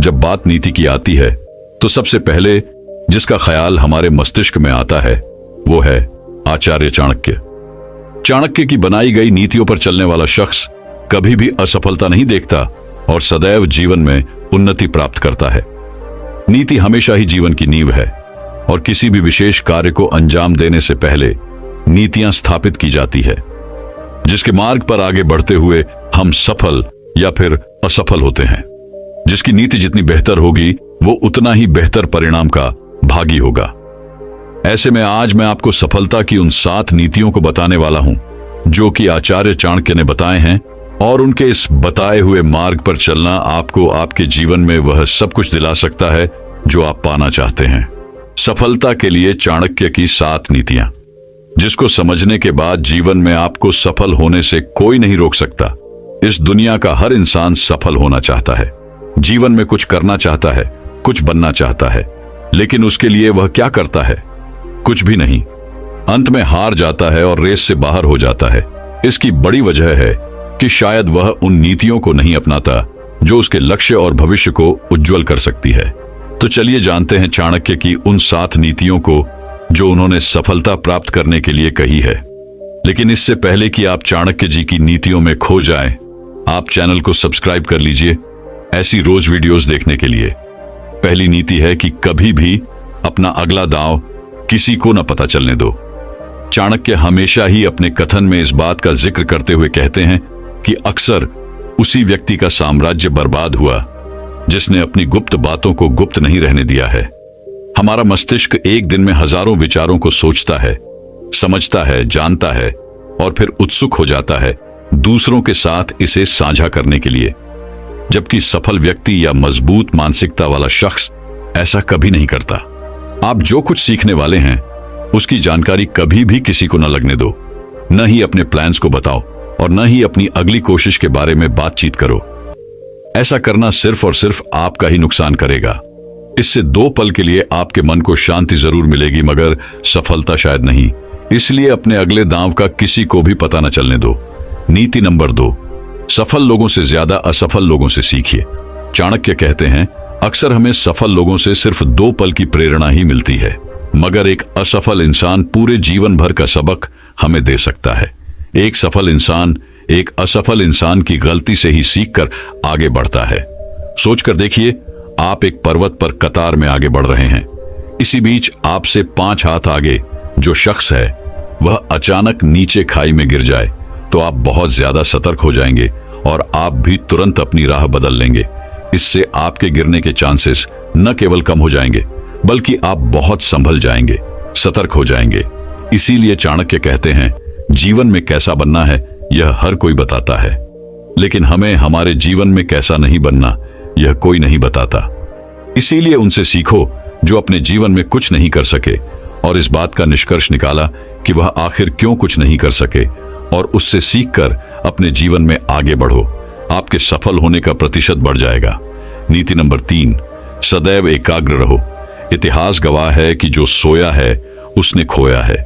जब बात नीति की आती है तो सबसे पहले जिसका ख्याल हमारे मस्तिष्क में आता है वो है आचार्य चाणक्य। चाणक्य की बनाई गई नीतियों पर चलने वाला शख्स कभी भी असफलता नहीं देखता और सदैव जीवन में उन्नति प्राप्त करता है। नीति हमेशा ही जीवन की नींव है और किसी भी विशेष कार्य को अंजाम देने से पहले नीतियां स्थापित की जाती है, जिसके मार्ग पर आगे बढ़ते हुए हम सफल या फिर असफल होते हैं। जिसकी नीति जितनी बेहतर होगी वो उतना ही बेहतर परिणाम का भागी होगा। ऐसे में आज मैं आपको सफलता की उन 7 नीतियों को बताने वाला हूं जो कि आचार्य चाणक्य ने बताए हैं, और उनके इस बताए हुए मार्ग पर चलना आपको आपके जीवन में वह सब कुछ दिला सकता है जो आप पाना चाहते हैं। सफलता के लिए चाणक्य की 7 नीतियां, जिसको समझने के बाद जीवन में आपको सफल होने से कोई नहीं रोक सकता। इस दुनिया का हर इंसान सफल होना चाहता है, जीवन में कुछ करना चाहता है, कुछ बनना चाहता है, लेकिन उसके लिए वह क्या करता है? कुछ भी नहीं। अंत में हार जाता है और रेस से बाहर हो जाता है। इसकी बड़ी वजह है कि शायद वह उन नीतियों को नहीं अपनाता जो उसके लक्ष्य और भविष्य को उज्जवल कर सकती है। तो चलिए जानते हैं चाणक्य की उन 7 नीतियों को जो उन्होंने सफलता प्राप्त करने के लिए कही है। लेकिन इससे पहले कि आप चाणक्य जी की नीतियों में खो जाएं, आप चैनल को सब्सक्राइब कर लीजिए ऐसी रोज वीडियोस देखने के लिए। पहली नीति है कि कभी भी अपना अगला दांव किसी को न पता चलने दो। चाणक्य हमेशा ही अपने कथन में इस बात का जिक्र करते हुए कहते हैं कि अक्सर उसी व्यक्ति का साम्राज्य बर्बाद हुआ जिसने अपनी गुप्त बातों को गुप्त नहीं रहने दिया है। हमारा मस्तिष्क एक दिन में हजारों विचारों को सोचता है, समझता है, जानता है और फिर उत्सुक हो जाता है दूसरों के साथ इसे साझा करने के लिए, जबकि सफल व्यक्ति या मजबूत मानसिकता वाला शख्स ऐसा कभी नहीं करता। आप जो कुछ सीखने वाले हैं उसकी जानकारी कभी भी किसी को न लगने दो, न ही अपने प्लान्स को बताओ और न ही अपनी अगली कोशिश के बारे में बातचीत करो। ऐसा करना सिर्फ और सिर्फ आपका ही नुकसान करेगा। इससे 2 पल के लिए आपके मन को शांति जरूर मिलेगी मगर सफलता शायद नहीं। इसलिए अपने अगले दांव का किसी को भी पता न चलने दो। नीति नंबर 2, सफल लोगों से ज्यादा असफल लोगों से सीखिए। चाणक्य कहते हैं अक्सर हमें सफल लोगों से सिर्फ 2 पल की प्रेरणा ही मिलती है, मगर एक असफल इंसान पूरे जीवन भर का सबक हमें दे सकता है। एक सफल इंसान एक असफल इंसान की गलती से ही सीखकर आगे बढ़ता है। सोचकर देखिए, आप एक पर्वत पर कतार में आगे बढ़ रहे हैं। इसी बीच आपसे 5 हाथ आगे जो शख्स है वह अचानक नीचे खाई में गिर जाए तो आप बहुत ज्यादा सतर्क हो जाएंगे और आप भी तुरंत अपनी राह बदल लेंगे। इससे आपके गिरने के चांसेस न केवल कम हो जाएंगे बल्कि आप बहुत संभल जाएंगे, सतर्क हो जाएंगे। इसीलिए चाणक्य कहते हैं जीवन में कैसा बनना है यह हर कोई बताता है, लेकिन हमें हमारे जीवन में कैसा नहीं बनना यह कोई नहीं बताता। इसीलिए उनसे सीखो जो अपने जीवन में कुछ नहीं कर सके और इस बात का निष्कर्ष निकाला कि वह आखिर क्यों कुछ नहीं कर सके, और उससे सीखकर अपने जीवन में आगे बढ़ो। आपके सफल होने का प्रतिशत बढ़ जाएगा। नीति नंबर 3, सदैव एकाग्र रहो। इतिहास गवाह है कि जो सोया है उसने खोया है,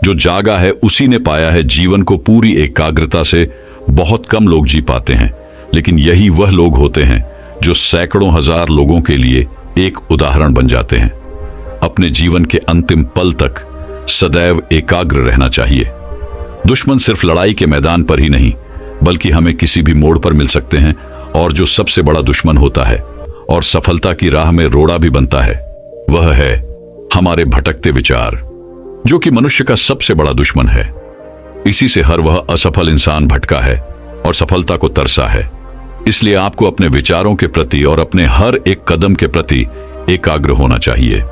जो जागा है उसी ने पाया है। जीवन को पूरी एकाग्रता से बहुत कम लोग जी पाते हैं, लेकिन यही वह लोग होते हैं जो सैकड़ों हजार लोगों के लिए एक उदाहरण बन जाते हैं। अपने जीवन के अंतिम पल तक सदैव एकाग्र रहना चाहिए। दुश्मन सिर्फ लड़ाई के मैदान पर ही नहीं बल्कि हमें किसी भी मोड़ पर मिल सकते हैं, और जो सबसे बड़ा दुश्मन होता है और सफलता की राह में रोड़ा भी बनता है वह है हमारे भटकते विचार, जो कि मनुष्य का सबसे बड़ा दुश्मन है। इसी से हर वह असफल इंसान भटका है और सफलता को तरसा है। इसलिए आपको अपने विचारों के प्रति और अपने हर एक कदम के प्रति एकाग्र होना चाहिए।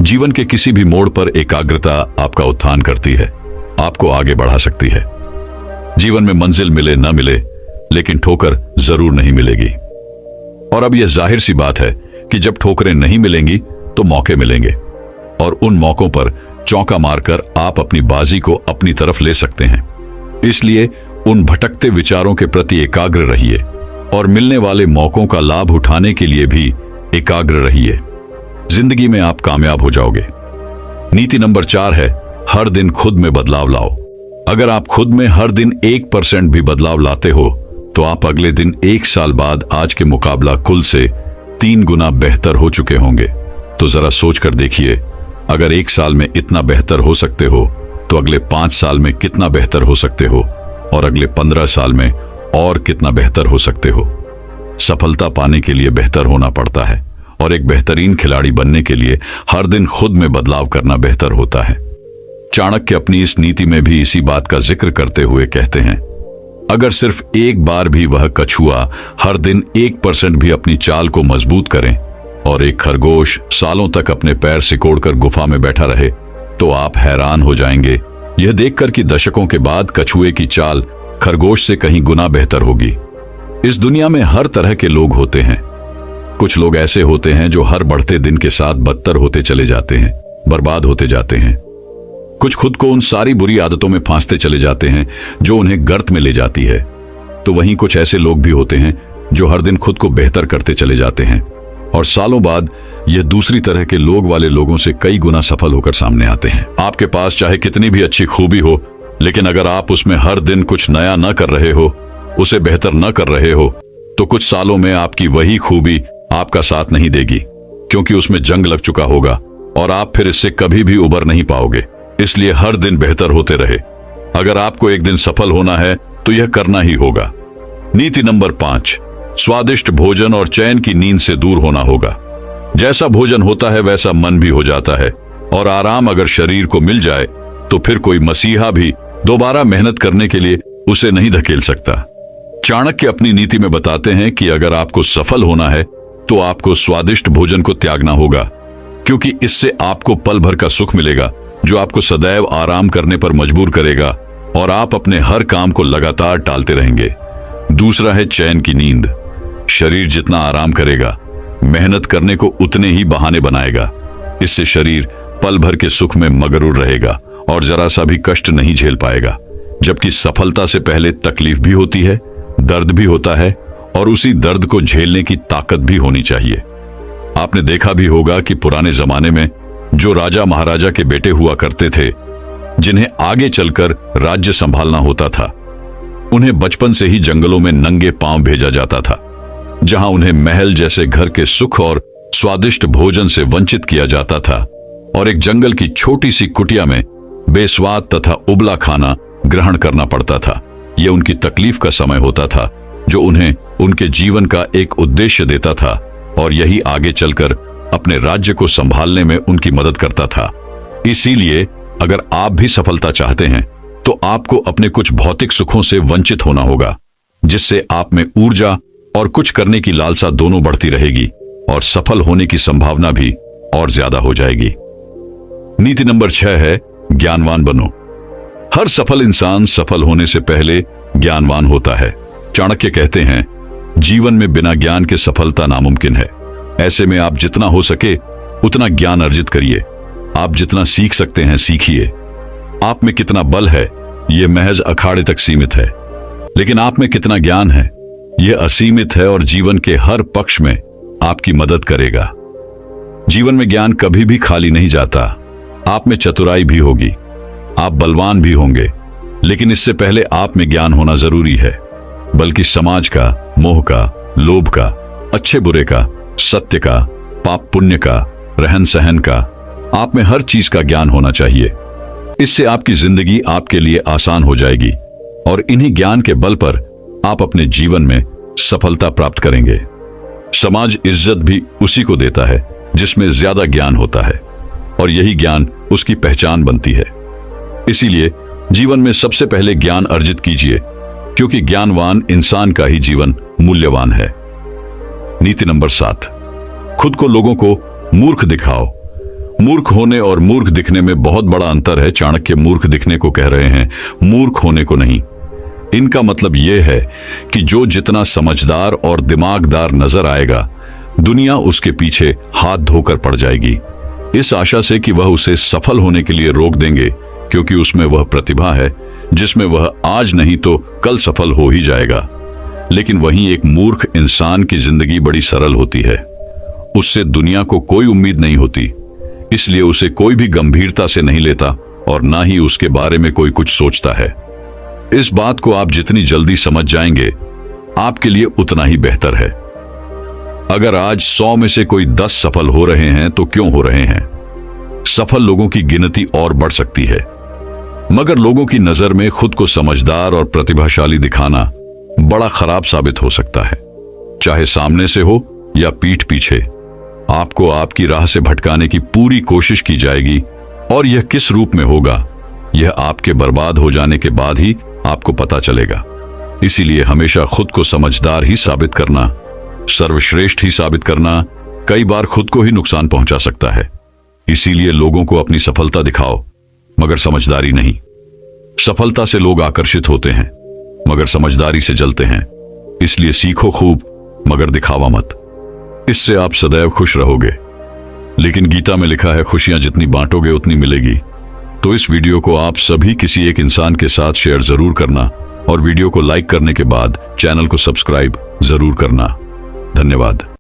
जीवन के किसी भी मोड़ पर एकाग्रता आपका उत्थान करती है, आपको आगे बढ़ा सकती है। जीवन में मंजिल मिले न मिले, लेकिन ठोकर जरूर नहीं मिलेगी। और अब यह जाहिर सी बात है कि जब ठोकरें नहीं मिलेंगी तो मौके मिलेंगे, और उन मौकों पर चौका मारकर आप अपनी बाजी को अपनी तरफ ले सकते हैं। इसलिए उन भटकते विचारों के प्रति एकाग्र रहिए और मिलने वाले मौकों का लाभ उठाने के लिए भी एकाग्र रहिए। जिंदगी में आप कामयाब हो जाओगे। नीति नंबर 4 है हर दिन खुद में बदलाव लाओ। अगर आप खुद में हर दिन 1% भी बदलाव लाते हो तो आप अगले दिन 1 साल बाद आज के मुकाबला कुल से 3 गुना बेहतर हो चुके होंगे। तो जरा सोच कर देखिए, अगर 1 साल में इतना बेहतर हो सकते हो तो अगले 5 साल में कितना बेहतर हो सकते हो, और अगले 15 साल में और कितना बेहतर हो सकते हो। सफलता पाने के लिए बेहतर होना पड़ता है, और एक बेहतरीन खिलाड़ी बनने के लिए हर दिन खुद में बदलाव करना बेहतर होता है। चाणक्य अपनी इस नीति में भी इसी बात का जिक्र करते हुए कहते हैं, अगर सिर्फ एक बार भी वह कछुआ हर दिन 1% भी अपनी चाल को मजबूत करें और एक खरगोश सालों तक अपने पैर सिकोड़कर गुफा में बैठा रहे, तो आप हैरान हो जाएंगे यह देखकर कि दशकों के बाद कछुए की चाल खरगोश से कहीं गुना बेहतर होगी। इस दुनिया में हर तरह के लोग होते हैं। कुछ लोग ऐसे होते हैं जो हर बढ़ते दिन के साथ बदतर होते चले जाते हैं, बर्बाद होते जाते हैं। कुछ खुद को उन सारी बुरी आदतों में फांसते चले जाते हैं जो उन्हें गर्त में ले जाती है। तो वहीं कुछ ऐसे लोग भी होते हैं जो हर दिन खुद को बेहतर करते चले जाते हैं, और सालों बाद यह दूसरी तरह के लोग वाले लोगों से कई गुना सफल होकर सामने आते हैं। आपके पास चाहे कितनी भी अच्छी खूबी हो, लेकिन अगर आप उसमें हर दिन कुछ नया न कर रहे हो, उसे बेहतर न कर रहे हो, तो कुछ सालों में आपकी वही खूबी आपका साथ नहीं देगी, क्योंकि उसमें जंग लग चुका होगा और आप फिर इससे कभी भी उबर नहीं पाओगे। इसलिए हर दिन बेहतर होते रहे। अगर आपको एक दिन सफल होना है तो यह करना ही होगा। नीति नंबर 5, स्वादिष्ट भोजन और चैन की नींद से दूर होना होगा। जैसा भोजन होता है वैसा मन भी हो जाता है, और आराम अगर शरीर को मिल जाए तो फिर कोई मसीहा भी दोबारा मेहनत करने के लिए उसे नहीं धकेल सकता। चाणक्य अपनी नीति में बताते हैं कि अगर आपको सफल होना है तो आपको स्वादिष्ट भोजन को त्यागना होगा, क्योंकि इससे आपको पल भर का सुख मिलेगा जो आपको सदैव आराम करने पर मजबूर करेगा, और आप अपने हर काम को लगातार टालते रहेंगे। दूसरा है चैन की नींद। शरीर जितना आराम करेगा, मेहनत करने को उतने ही बहाने बनाएगा। इससे शरीर पल भर के सुख में मगरूर रहेगा और जरा सा भी कष्ट नहीं झेल पाएगा। जबकि सफलता से पहले तकलीफ भी होती है, दर्द भी होता है, और उसी दर्द को झेलने की ताकत भी होनी चाहिए। आपने देखा भी होगा कि पुराने जमाने में जो राजा महाराजा के बेटे हुआ करते थे, जिन्हें आगे चलकर राज्य संभालना होता था, उन्हें बचपन से ही जंगलों में नंगे पांव भेजा जाता था, जहां उन्हें महल जैसे घर के सुख और स्वादिष्ट भोजन से वंचित किया जाता था, और एक जंगल की छोटी सी कुटिया में बेस्वाद तथा उबला खाना ग्रहण करना पड़ता था। यह उनकी तकलीफ का समय होता था, जो उन्हें उनके जीवन का एक उद्देश्य देता था, और यही आगे चलकर अपने राज्य को संभालने में उनकी मदद करता था। इसीलिए अगर आप भी सफलता चाहते हैं तो आपको अपने कुछ भौतिक सुखों से वंचित होना होगा, जिससे आप में ऊर्जा और कुछ करने की लालसा दोनों बढ़ती रहेगी, और सफल होने की संभावना भी और ज्यादा हो जाएगी। नीति नंबर 6 है, ज्ञानवान बनो। हर सफल इंसान सफल होने से पहले ज्ञानवान होता है। चाणक्य कहते हैं, जीवन में बिना ज्ञान के सफलता नामुमकिन है। ऐसे में आप जितना हो सके उतना ज्ञान अर्जित करिए। आप जितना सीख सकते हैं सीखिए। आप में कितना बल है यह महज अखाड़े तक सीमित है, लेकिन आप में कितना ज्ञान है यह असीमित है, और जीवन के हर पक्ष में आपकी मदद करेगा। जीवन में ज्ञान कभी भी खाली नहीं जाता। आप में चतुराई भी होगी, आप बलवान भी होंगे, लेकिन इससे पहले आप में ज्ञान होना जरूरी है, बल्कि समाज का, मोह का, लोभ का, अच्छे बुरे का, सत्य का, पाप पुण्य का, रहन सहन का, आप में हर चीज का ज्ञान होना चाहिए। इससे आपकी जिंदगी आपके लिए आसान हो जाएगी, और इन्हीं ज्ञान के बल पर आप अपने जीवन में सफलता प्राप्त करेंगे। समाज इज्जत भी उसी को देता है जिसमें ज्यादा ज्ञान होता है, और यही ज्ञान उसकी पहचान बनती है। इसीलिए जीवन में सबसे पहले ज्ञान अर्जित कीजिए, क्योंकि ज्ञानवान इंसान का ही जीवन मूल्यवान है। नीति नंबर 7, खुद को लोगों को मूर्ख दिखाओ। मूर्ख होने और मूर्ख दिखने में बहुत बड़ा अंतर है। चाणक्य मूर्ख दिखने को कह रहे हैं, मूर्ख होने को नहीं। इनका मतलब यह है कि जो जितना समझदार और दिमागदार नजर आएगा, दुनिया उसके पीछे हाथ धोकर पड़ जाएगी, इस आशा से कि वह उसे सफल होने के लिए रोक देंगे, क्योंकि उसमें वह प्रतिभा है जिसमें वह आज नहीं तो कल सफल हो ही जाएगा। लेकिन वहीं एक मूर्ख इंसान की जिंदगी बड़ी सरल होती है। उससे दुनिया को कोई उम्मीद नहीं होती, इसलिए उसे कोई भी गंभीरता से नहीं लेता, और ना ही उसके बारे में कोई कुछ सोचता है। इस बात को आप जितनी जल्दी समझ जाएंगे, आपके लिए उतना ही बेहतर है। अगर आज 100 में से कोई 10 सफल हो रहे हैं तो क्यों हो रहे हैं? सफल लोगों की गिनती और बढ़ सकती है, मगर लोगों की नजर में खुद को समझदार और प्रतिभाशाली दिखाना बड़ा खराब साबित हो सकता है। चाहे सामने से हो या पीठ पीछे, आपको आपकी राह से भटकाने की पूरी कोशिश की जाएगी, और यह किस रूप में होगा, यह आपके बर्बाद हो जाने के बाद ही आपको पता चलेगा। इसीलिए हमेशा खुद को समझदार ही साबित करना, सर्वश्रेष्ठ ही साबित करना कई बार खुद को ही नुकसान पहुंचा सकता है। इसीलिए लोगों को अपनी सफलता दिखाओ, मगर समझदारी नहीं। सफलता से लोग आकर्षित होते हैं, मगर समझदारी से जलते हैं। इसलिए सीखो खूब, मगर दिखावा मत। इससे आप सदैव खुश रहोगे। लेकिन गीता में लिखा है, खुशियां जितनी बांटोगे उतनी मिलेगी। तो इस वीडियो को आप सभी किसी एक इंसान के साथ शेयर जरूर करना, और वीडियो को लाइक करने के बाद चैनल को सब्सक्राइब जरूर करना। धन्यवाद।